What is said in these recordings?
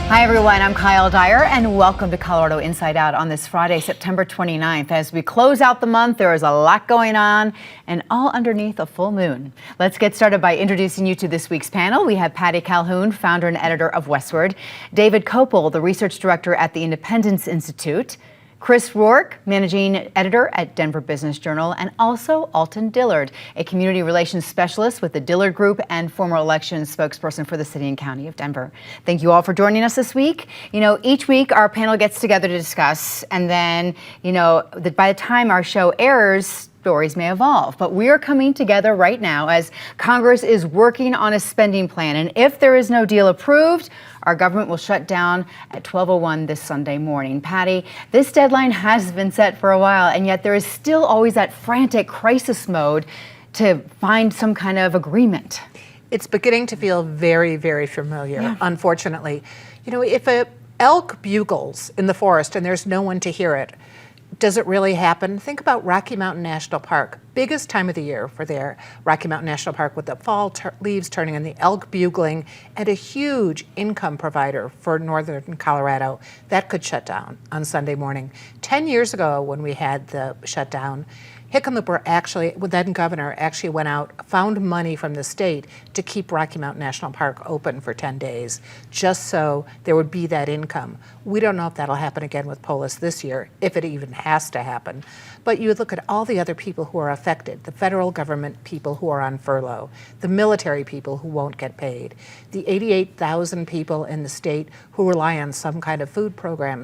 Hi, everyone. I'm Kyle Dyer, and welcome to Colorado Inside Out on this Friday, September 29th. As we close out the month, there is a lot going on, and all underneath a full moon. Let's get started by introducing you to this week's panel. We have Patricia Calhoun, founder and editor of Westward, David Kopel, the research director at the Independence Institute, Chris Rourke, managing editor at Denver Business Journal, and also Alton Dillard, a community relations specialist with the Dillard Group and former elections spokesperson for the city and county of Denver. Thank you all for joining us this week. You know, each week our panel gets together to discuss, and then, by the time our show airs, stories may evolve, but we are coming together right now as Congress is working on a spending plan. And if there is no deal approved, our government will shut down at 12:01 this Sunday morning. Patty, this deadline has been set for a while, and yet there is still always that frantic crisis mode to find some kind of agreement. It's beginning to feel very, very familiar, unfortunately. You know, if an elk bugles in the forest and there's no one to hear it, does it really happen? Think about Rocky Mountain National Park, biggest time of the year for their Rocky Mountain National Park, with the fall leaves turning and the elk bugling, and a huge income provider for northern Colorado. That could shut down on Sunday morning. 10 years ago when we had the shutdown, Hickenlooper actually, then governor, actually went out, found money from the state to keep Rocky Mountain National Park open for 10 days, just so there would be that income. We don't know if that'll happen again with Polis this year, if it even has to happen. But you look at all the other people who are affected, the federal government people who are on furlough, the military people who won't get paid, the 88,000 people in the state who rely on some kind of food program.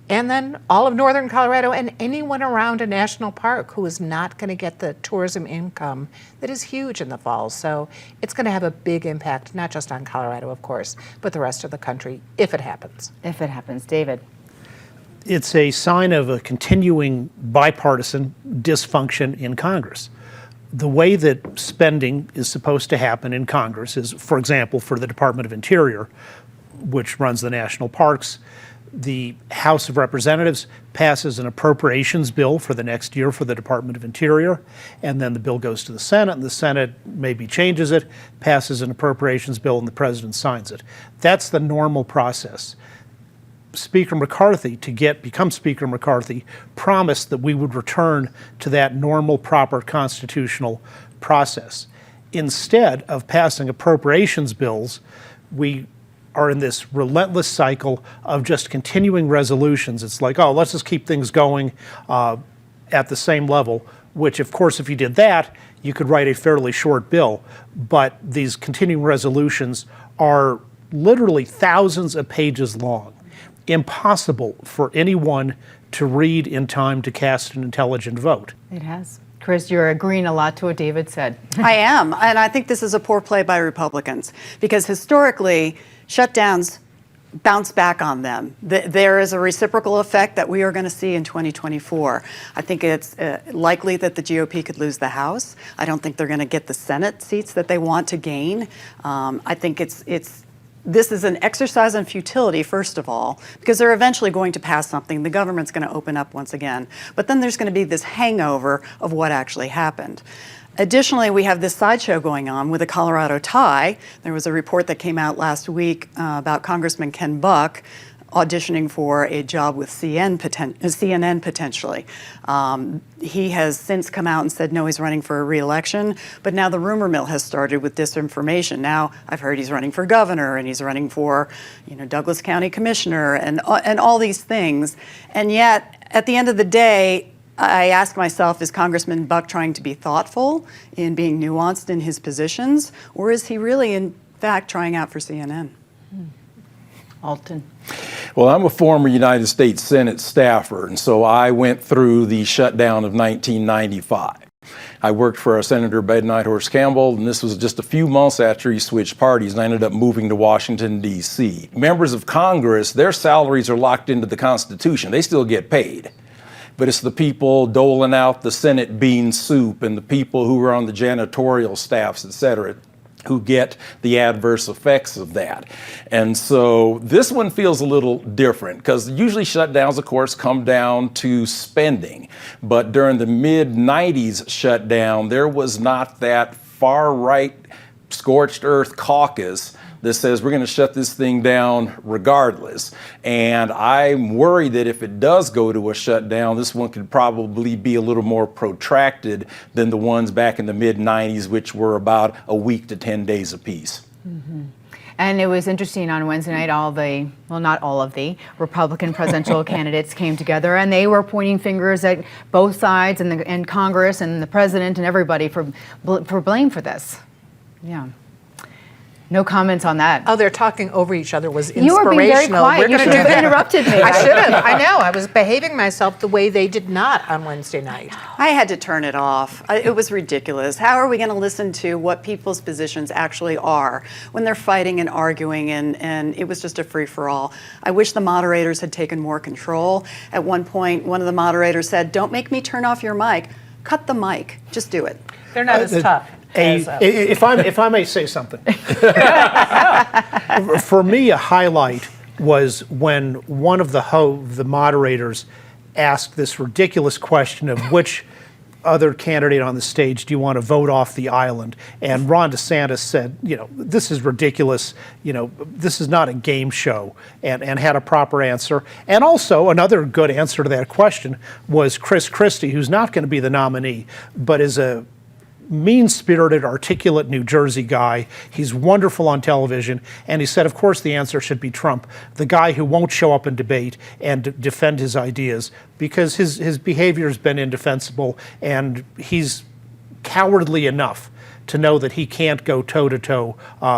And then all of northern Colorado and anyone around a national park who is not going to get the tourism income that is huge in the fall. So it's going to have a big impact, not just on Colorado, of course, but the rest of the country, if it happens. If it happens. David. It's a sign of a continuing bipartisan dysfunction in Congress. The way that spending is supposed to happen in Congress is, for example, for the Department of Interior, which runs the national parks, the House of Representatives passes an appropriations bill for the next year for the Department of Interior, and then the bill goes to the Senate, and the Senate maybe changes it, passes an appropriations bill, and the president signs it. That's the normal process. Speaker McCarthy, to become Speaker McCarthy, promised that we would return to that normal, proper constitutional process. Instead of passing appropriations bills, we are in this relentless cycle of just continuing resolutions. It's like, oh, let's just keep things going at the same level, which, of course, if you did that, you could write a fairly short bill. But these continuing resolutions are literally thousands of pages long. Impossible for anyone to read in time to cast an intelligent vote. It has. Chris, you're agreeing a lot to what David said. I am, and I think this is a poor play by Republicans, because historically, shutdowns bounce back on them. There is a reciprocal effect that we are going to see in 2024. I think it's likely that the GOP could lose the House. I don't think they're going to get the Senate seats that they want to gain. I think this is an exercise in futility, first of all, because they're eventually going to pass something. The government's going to open up once again. But then there's going to be this hangover of what actually happened. Additionally, we have this sideshow going on with a Colorado tie. There was a report that came out last week about Congressman Ken Buck auditioning for a job with CNN potentially. He has since come out and said no, he's running for a re-election, but now the rumor mill has started with disinformation. Now I've heard he's running for governor and he's running for, Douglas County commissioner and all these things. And yet, at the end of the day, I ask myself, is Congressman Buck trying to be thoughtful in being nuanced in his positions, or is he really, in fact, trying out for CNN? Alton. Well, I'm a former United States Senate staffer, and so I went through the shutdown of 1995. I worked for Senator Bed Nighthorse Campbell, and this was just a few months after he switched parties, and I ended up moving to Washington, D.C. Members of Congress, their salaries are locked into the Constitution. They still get paid. But it's the people doling out the Senate bean soup and the people who are on the janitorial staffs, et cetera, who get the adverse effects of that. And so this one feels a little different, because usually shutdowns, of course, come down to spending. But during the mid-90s shutdown, there was not that far-right scorched earth caucus that says we're going to shut this thing down regardless. And I'm worried that if it does go to a shutdown, this one could probably be a little more protracted than the ones back in the mid-90s, which were about a week to 10 days apiece. And it was interesting on Wednesday night, not all of the Republican presidential candidates came together, and they were pointing fingers at both sides and Congress and the president and everybody for blame for this. Yeah. No comments on that. Oh, they're talking over each other was inspirational. You were being very quiet. We're You gonna should have do that. interrupted me. I should have. I know. I was behaving myself the way they did not on Wednesday night. I had to turn it off. It was ridiculous. How are we going to listen to what people's positions actually are when they're fighting and arguing, and it was just a free-for-all. I wish the moderators had taken more control. At one point, one of the moderators said, "Don't make me turn off your mic. Cut the mic. Just do it." They're not as tough. If I may say something, for me, a highlight was when one of the moderators asked this ridiculous question of which other candidate on the stage do you want to vote off the island? And Ron DeSantis said, this is ridiculous. This is not a game show, and had a proper answer. And also another good answer to that question was Chris Christie, who's not going to be the nominee, but is a mean-spirited, articulate New Jersey guy. He's wonderful on television, and he said, of course, the answer should be Trump, the guy who won't show up in debate and defend his ideas because his behavior has been indefensible, and he's cowardly enough to know that he can't go toe-to-toe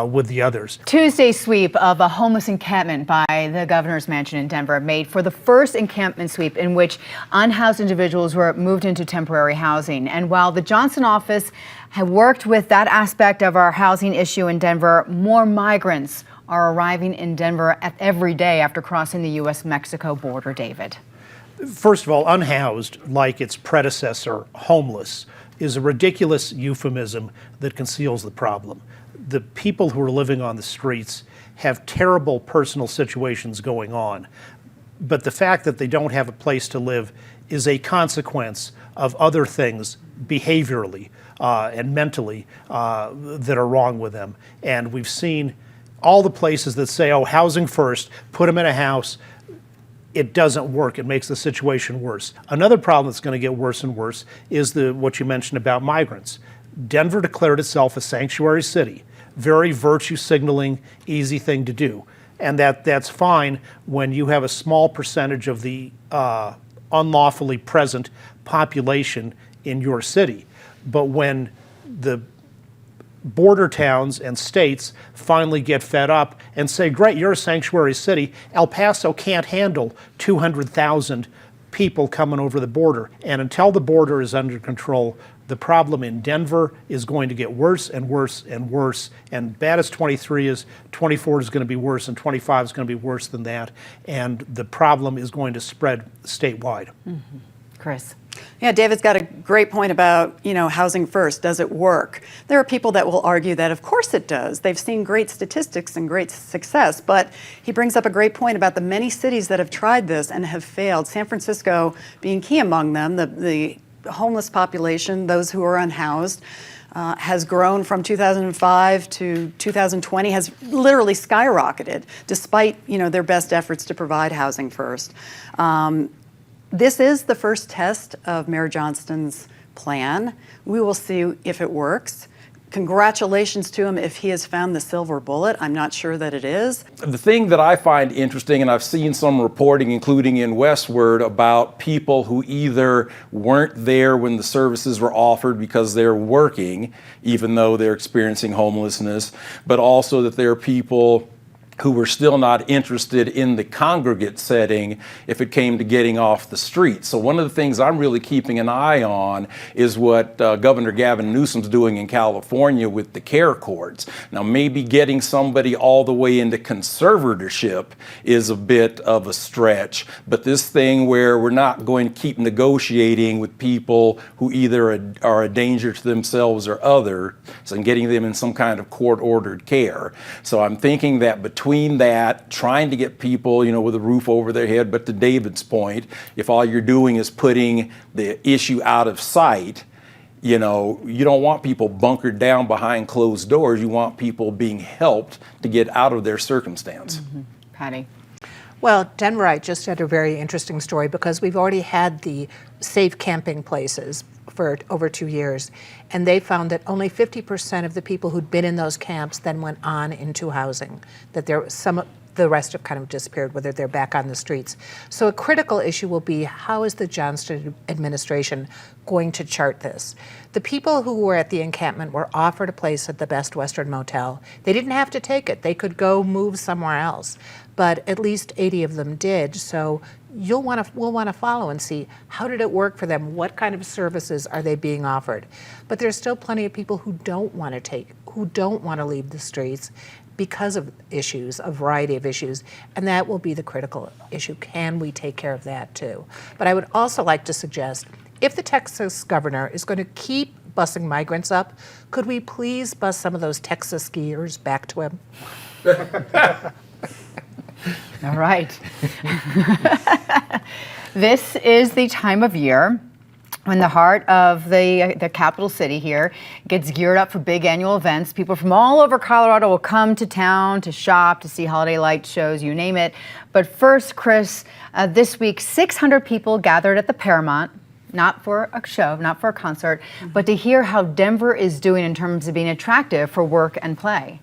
with the others. Tuesday's sweep of a homeless encampment by the governor's mansion in Denver made for the first encampment sweep in which unhoused individuals were moved into temporary housing. And while the Johnson office had worked with that aspect of our housing issue in Denver, more migrants are arriving in Denver every day after crossing the U.S.-Mexico border, David. First of all, unhoused, like its predecessor, homeless, is a ridiculous euphemism that conceals the problem. The people who are living on the streets have terrible personal situations going on, but the fact that they don't have a place to live is a consequence of other things behaviorally and mentally that are wrong with them. And we've seen all the places that say, oh, housing first, put them in a house. It doesn't work. It makes the situation worse. Another problem that's going to get worse and worse is what you mentioned about migrants. Denver declared itself a sanctuary city. Very virtue signaling, easy thing to do. And that's fine when you have a small percentage of the unlawfully present population in your city. But when the border towns and states finally get fed up and say, great, you're a sanctuary city. El Paso can't handle 200,000 people coming over the border. And until the border is under control, the problem in Denver is going to get worse and worse and worse. And bad as 23 is, 24 is going to be worse, and 25 is going to be worse than that. And the problem is going to spread statewide. Mm-hmm. Chris. Yeah, David's got a great point about, housing first. Does it work? There are people that will argue that, of course it does. They've seen great statistics and great success. But he brings up a great point about the many cities that have tried this and have failed. San Francisco being key among them. The homeless population, those who are unhoused, has grown from 2005 to 2020, has literally skyrocketed, despite, their best efforts to provide housing first. This is the first test of Mayor Johnston's plan. We will see if it works. Congratulations to him if he has found the silver bullet. I'm not sure that it is. The thing that I find interesting, and I've seen some reporting, including in Westward, about people who either weren't there when the services were offered because they're working, even though they're experiencing homelessness, but also that there are people who were still not interested in the congregate setting if it came to getting off the street. So one of the things I'm really keeping an eye on is what Governor Gavin Newsom's doing in California with the care courts. Now, maybe getting somebody all the way into conservatorship is a bit of a stretch, but this thing where we're not going to keep negotiating with people who either are a danger to themselves or others and getting them in some kind of court-ordered care. So I'm thinking that between that, trying to get people, with a roof over their head, but to David's point, if all you're doing is putting the issue out of sight, You know, you don't want people bunkered down behind closed doors. You want people being helped to get out of their circumstance. Patty. Well, Denverite just had a very interesting story because we've already had the safe camping places for over 2 years, and they found that only 50% of the people who'd been in those camps then went on into housing, that the rest have kind of disappeared, whether they're back on the streets. So a critical issue will be, how is the Johnston administration going to chart this? The people who were at the encampment were offered a place at the Best Western Motel. They didn't have to take it. They could go move somewhere else. But at least 80 of them did. So we'll want to follow and see, how did it work for them? What kind of services are they being offered? But there's still plenty of people who don't want to leave the streets because of issues, a variety of issues, and that will be the critical issue. Can we take care of that too? But I would also like to suggest, if the Texas governor is going to keep busing migrants up, could we please bus some of those Texas skiers back to him? All right. This is the time of year when the heart of the capital city here gets geared up for big annual events. People from all over Colorado will come to town to shop, to see holiday light shows, you name it. But first, Chris, this week, 600 people gathered at the Paramount, not for a show, not for a concert, but to hear how Denver is doing in terms of being attractive for work and play.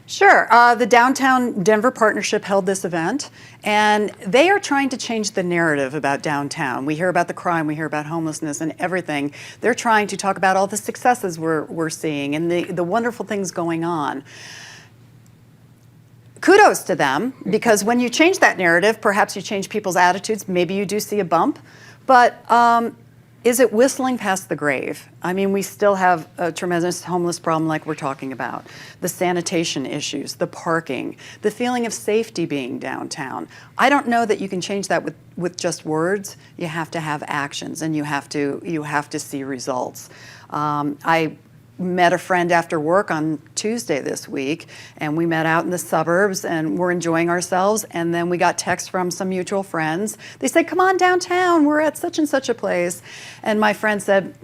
Sure. The Downtown Denver Partnership held this event, and they are trying to change the narrative about downtown. We hear about the crime, we hear about homelessness and everything. They're trying to talk about all the successes we're seeing and the wonderful things going on. Kudos to them, because when you change that narrative, perhaps you change people's attitudes. Maybe you do see a bump, but is it whistling past the grave? I mean, we still have a tremendous homeless problem like we're talking about. The sanitation issues, the parking, the feeling of safety being downtown. I don't know that you can change that with just words. You have to have actions, and you have to see results. I met a friend after work on Tuesday this week, and we met out in the suburbs and we're enjoying ourselves, and then we got texts from some mutual friends. They said, come on downtown, we're at such and such a place. And my friend said,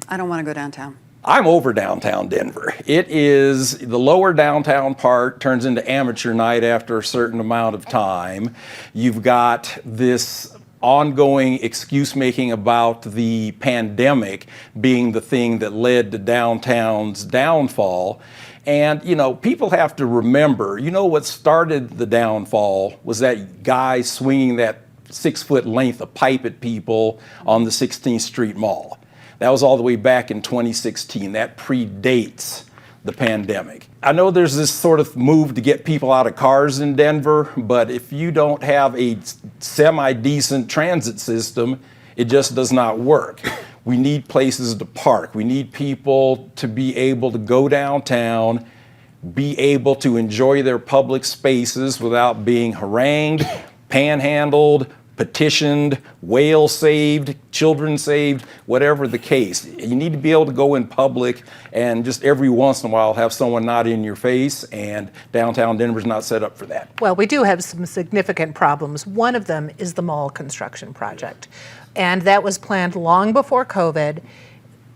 I don't want to go downtown. I'm over downtown Denver. It is, the lower downtown part turns into amateur night after a certain amount of time. You've got this ongoing excuse making about the pandemic being the thing that led to downtown's downfall. And, you know, people have to remember, you know, what started the downfall was that guy swinging that 6-foot length of pipe at people on the 16th Street Mall. That was all the way back in 2016. That predates the pandemic. I know there's this sort of move to get people out of cars in Denver, but if you don't have a semi-decent transit system, it just does not work. We need places to park. We need people to be able to go downtown, be able to enjoy their public spaces without being harangued, panhandled, petitioned, whale saved, children saved, whatever the case. You need to be able to go in public and just every once in a while have someone not in your face, and downtown Denver's not set up for that. Well, we do have some significant problems. One of them is the mall construction project. And that was planned long before COVID.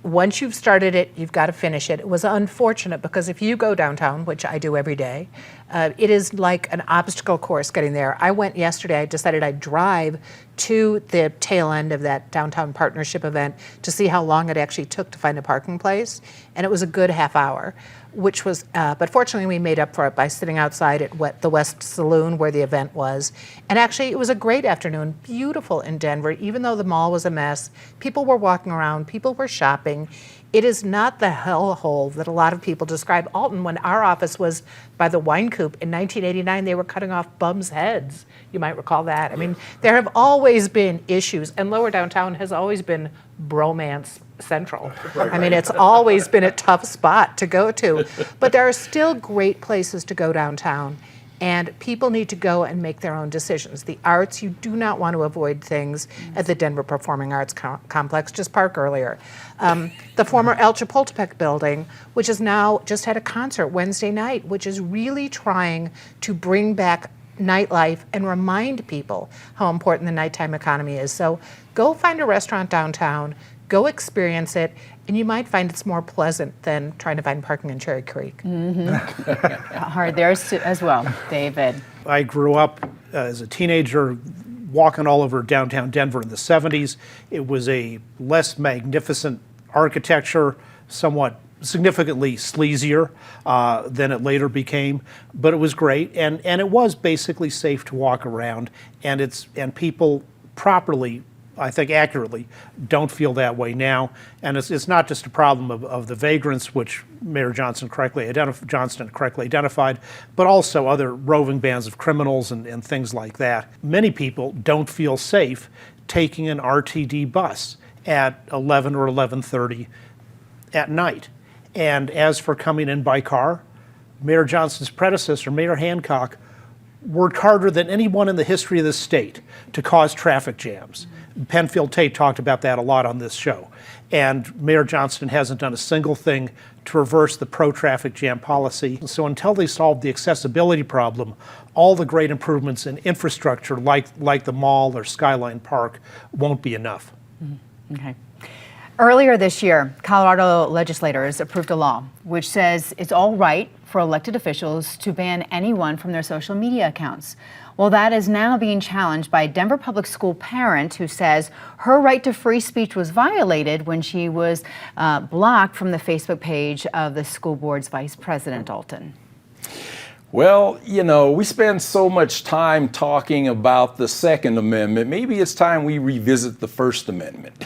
Once you've started it, you've got to finish it. It was unfortunate because if you go downtown, which I do every day, it is like an obstacle course getting there. I went yesterday, I decided I'd drive to the tail end of that downtown partnership event to see how long it actually took to find a parking place. And it was a good half hour, which was, but fortunately we made up for it by sitting outside at the West Saloon where the event was. And actually it was a great afternoon, beautiful in Denver, even though the mall was a mess. People were walking around, people were shopping. It is not the hellhole that a lot of people describe. Alton, when our office was by the wine coupe in 1989, they were cutting off bums' heads. You might recall that. I mean, there have always been issues, and lower downtown has always been bromance central. I mean, it's always been a tough spot to go to. But there are still great places to go downtown. And people need to go and make their own decisions. The arts, you do not want to avoid things at the Denver Performing Arts Complex. Just park earlier. The former El Chapultepec building, which has now just had a concert Wednesday night, which is really trying to bring back nightlife and remind people how important the nighttime economy is. So go find a restaurant downtown. Go experience it, and you might find it's more pleasant than trying to find parking in Cherry Creek. Hard there as well, David. I grew up as a teenager walking all over downtown Denver in the 70s. It was a less magnificent architecture, somewhat significantly sleazier than it later became, but it was great, and it was basically safe to walk around, and people properly, I think accurately, don't feel that way now. And it's not just a problem of the vagrants, which Mayor Johnston correctly identified, but also other roving bands of criminals and things like that. Many people don't feel safe taking an RTD bus at 11 or 11:30 at night. And as for coming in by car, Mayor Johnston's predecessor, Mayor Hancock, worked harder than anyone in the history of this state to cause traffic jams. Penfield Tate talked about that a lot on this show. And Mayor Johnston hasn't done a single thing to reverse the pro-traffic jam policy. So until they solve the accessibility problem, all the great improvements in infrastructure like the mall or Skyline Park won't be enough. Okay. Earlier this year, Colorado legislators approved a law which says it's all right for elected officials to ban anyone from their social media accounts. Well, that is now being challenged by a Denver public school parent who says her right to free speech was violated when she was blocked from the Facebook page of the school board's vice president, Alton. Well, we spend so much time talking about the Second Amendment. Maybe it's time we revisit the First Amendment.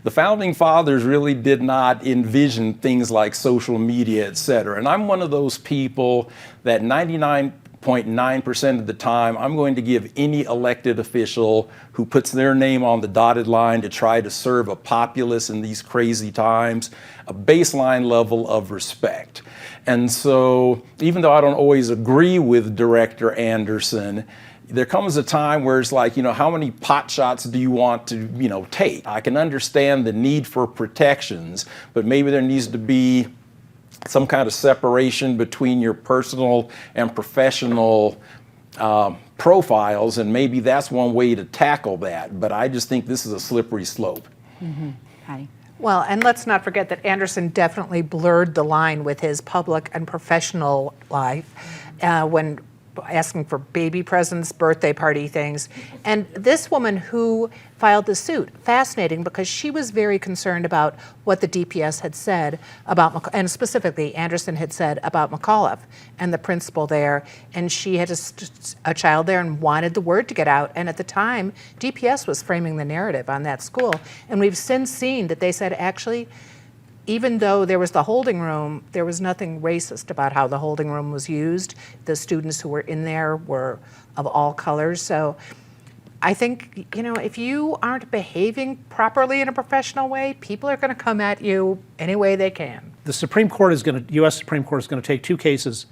The Founding Fathers really did not envision things like social media, et cetera. And I'm one of those people that 99.9% of the time, I'm going to give any elected official who puts their name on the dotted line to try to serve a populace in these crazy times, a baseline level of respect. And so even though I don't always agree with Director Anderson, there comes a time where it's like, how many pot shots do you want to, take? I can understand the need for protections, but maybe there needs to be some kind of separation between your personal and professional profiles, and maybe that's one way to tackle that. But I just think this is a slippery slope. Patty. Well, and let's not forget that Anderson definitely blurred the line with his public and professional life when asking for baby presents, birthday party things. And this woman who filed the suit, fascinating, because she was very concerned about what the DPS had said about, and specifically Anderson had said about McAuliffe and the principal there. And she had a child there and wanted the word to get out. And at the time, DPS was framing the narrative on that school. And we've since seen that they said, actually, even though there was the holding room, there was nothing racist about how the holding room was used. The students who were in there were of all colors. So I think, if you aren't behaving properly in a professional way, people are going to come at you any way they can. The U.S. Supreme Court is going to take two cases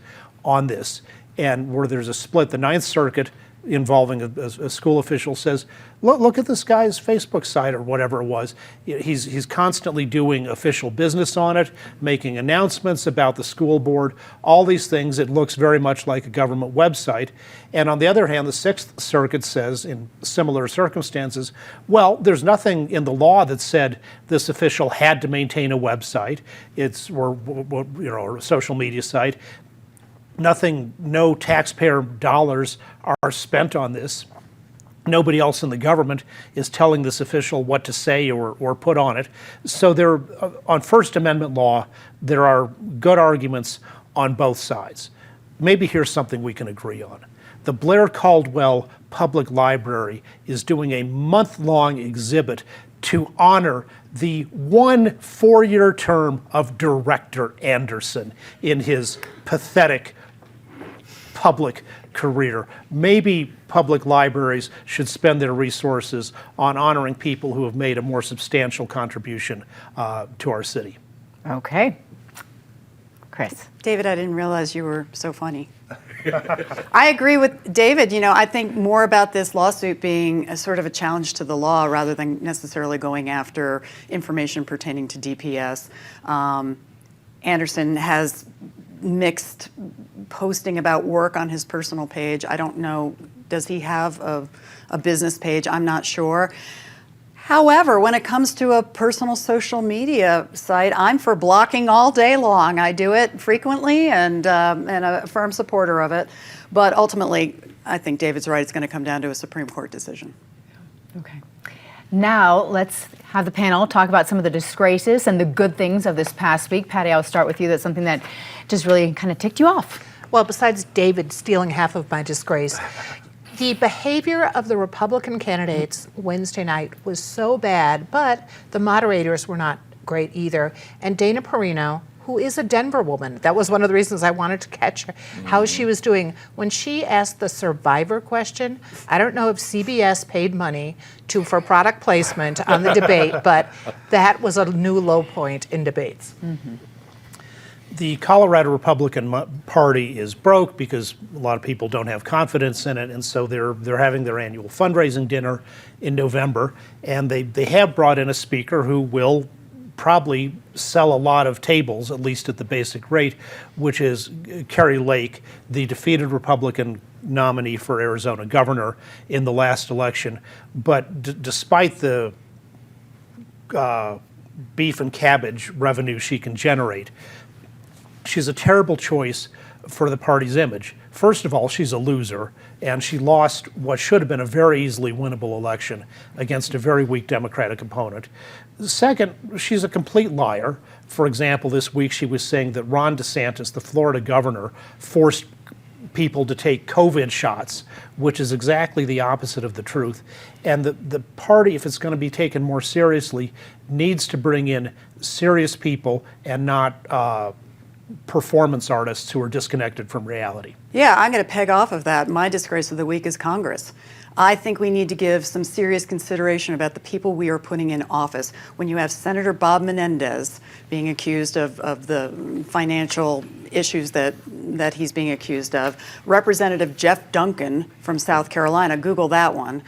on this, and where there's a split, the Ninth Circuit involving a school official says, look at this guy's Facebook site or whatever it was. He's constantly doing official business on it, making announcements about the school board, all these things. It looks very much like a government website. And on the other hand, the Sixth Circuit says, in similar circumstances, well, there's nothing in the law that said this official had to maintain a website, or a social media site. No taxpayer dollars are spent on this. Nobody else in the government is telling this official what to say or put on it. So on First Amendment law, there are good arguments on both sides. Maybe here's something we can agree on. The Blair Caldwell Public Library is doing a month-long exhibit to honor the 1 4-year term of Director Anderson in his pathetic public career. Maybe public libraries should spend their resources on honoring people who have made a more substantial contribution to our city. Okay. Chris. David, I didn't realize you were so funny. I agree with David. I think more about this lawsuit being a sort of a challenge to the law rather than necessarily going after information pertaining to DPS. Anderson has mixed posting about work on his personal page. I don't know, does he have a business page? I'm not sure. However, when it comes to a personal social media site, I'm for blocking all day long. I do it frequently and a firm supporter of it. But ultimately, I think David's right. It's going to come down to a Supreme Court decision. Okay. Now, let's have the panel talk about some of the disgraces and the good things of this past week. Patty, I'll start with you. That's something that just really kind of ticked you off. Well, besides David stealing half of my disgrace, the behavior of the Republican candidates Wednesday night was so bad, but the moderators were not great either. And Dana Perino, who is a Denver woman, that was one of the reasons I wanted to catch her, how she was doing. When she asked the survivor question, I don't know if CBS paid money for product placement on the debate, but that was a new low point in debates. Mm-hmm. The Colorado Republican Party is broke because a lot of people don't have confidence in it, and so they're having their annual fundraising dinner in November, and they have brought in a speaker who will probably sell a lot of tables, at least at the basic rate, which is Kari Lake, the defeated Republican nominee for Arizona governor in the last election. But despite the beef and cabbage revenue she can generate, she's a terrible choice for the party's image. First of all, she's a loser, and she lost what should have been a very easily winnable election against a very weak Democratic opponent. Second, she's a complete liar. For example, this week she was saying that Ron DeSantis, the Florida governor, forced people to take COVID shots, which is exactly the opposite of the truth. And the party, if it's going to be taken more seriously, needs to bring in serious people and not performance artists who are disconnected from reality. Yeah, I'm going to peg off of that. My disgrace of the week is Congress. I think we need to give some serious consideration about the people we are putting in office. When you have Senator Bob Menendez being accused of the financial issues that he's being accused of, Representative Jeff Duncan from South Carolina, Google that one.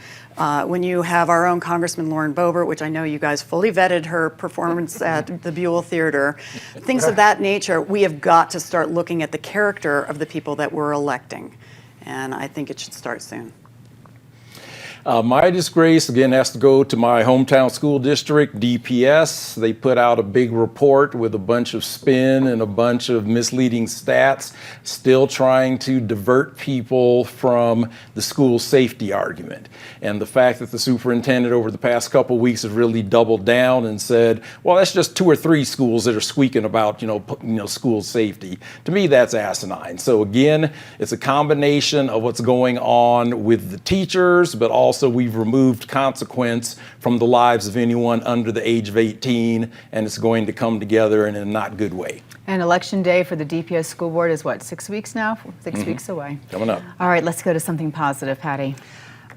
When you have our own Congressman Lauren Boebert, which I know you guys fully vetted her performance at the Buell Theater, things of that nature, we have got to start looking at the character of the people that we're electing. And I think it should start soon. My disgrace, again, has to go to my hometown school district, DPS. They put out a big report with a bunch of spin and a bunch of misleading stats, still trying to divert people from the school safety argument. And the fact that the superintendent over the past couple of weeks has really doubled down and said, well, that's just 2 or 3 schools that are squeaking about, school safety. To me, that's asinine. So again, it's a combination of what's going on with the teachers, but also we've removed consequence from the lives of anyone under the age of 18, and it's going to come together in a not good way. And election day for the DPS school board is what, 6 weeks now? 6 weeks away. Coming up. All right, let's go to something positive, Patty.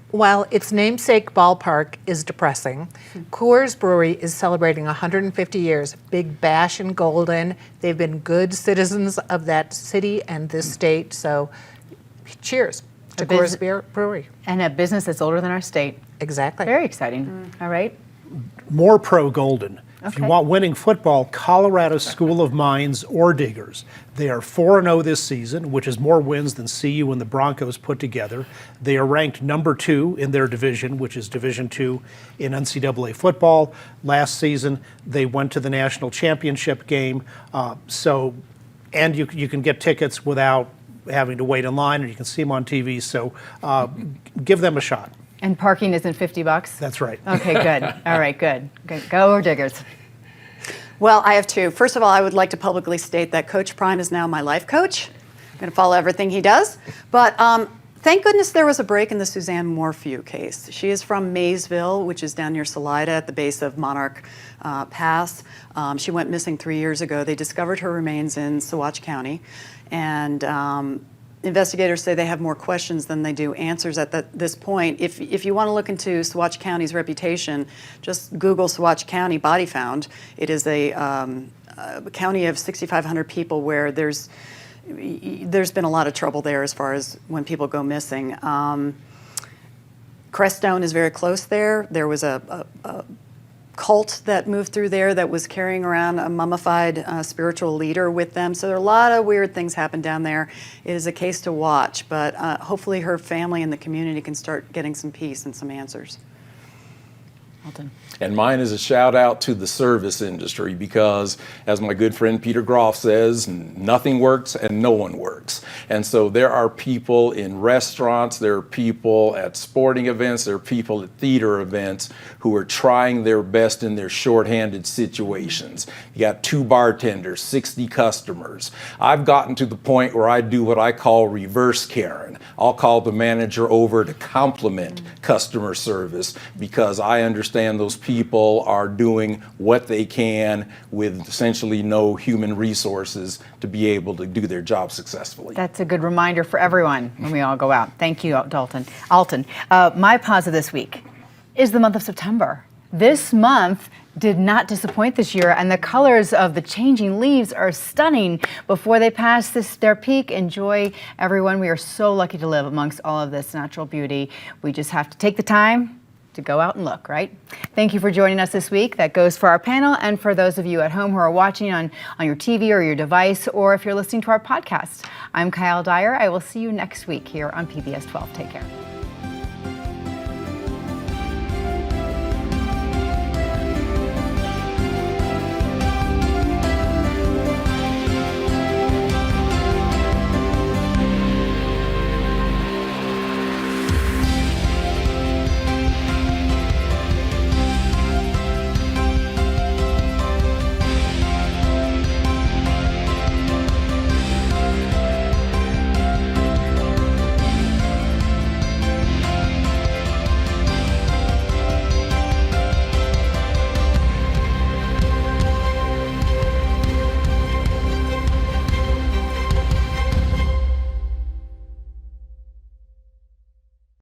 While its namesake ballpark is depressing, Coors Brewery is celebrating 150 years. Big bash in Golden. They've been good citizens of that city and this state, so cheers to Coors Brewery. And a business that's older than our state. Exactly. Very exciting. All right. More pro-Golden. If you want winning football, Colorado School of Mines or Diggers. They are 4-0 this season, which is more wins than CU and the Broncos put together. They are ranked number 2 in their division, which is Division II in NCAA football. Last season, they went to the national championship game. And you can get tickets without having to wait in line, and you can see them on TV. So give them a shot. And parking isn't $50? That's right. Okay, good. All right, good. Go Diggers. Well, I have 2. First of all, I would like to publicly state that Coach Prime is now my life coach. I'm going to follow everything he does. But thank goodness there was a break in the Suzanne Morphew case. She is from Maysville, which is down near Salida at the base of Monarch Pass. She went missing 3 years ago. They discovered her remains in Saguache County. And investigators say they have more questions than they do answers at this point. If you want to look into Saguache County's reputation, just Google Saguache County body found. It is a county of 6,500 people where there's been a lot of trouble there as far as when people go missing. Crestone is very close there. There was a cult that moved through there that was carrying around a mummified spiritual leader with them. So there are a lot of weird things happen down there. It is a case to watch, but hopefully her family and the community can start getting some peace and some answers. Alton. And mine is a shout out to the service industry because, as my good friend Peter Groff says, nothing works and no one works. And so there are people in restaurants, there are people at sporting events, there are people at theater events who are trying their best in their shorthanded situations. You got 2 bartenders, 60 customers. I've gotten to the point where I do what I call reverse Karen. I'll call the manager over to compliment customer service because I understand those people are doing what they can with essentially no human resources to be able to do their job successfully. That's a good reminder for everyone when we all go out. Thank you, Alton. My positive this week is the month of September. This month did not disappoint this year, and the colors of the changing leaves are stunning before they pass their peak. Enjoy, everyone. We are so lucky to live amongst all of this natural beauty. We just have to take the time to go out and look, right? Thank you for joining us this week. That goes for our panel and for those of you at home who are watching on your TV or your device, or if you're listening to our podcast. I'm Kyle Dyer. I will see you next week here on PBS 12. Take care.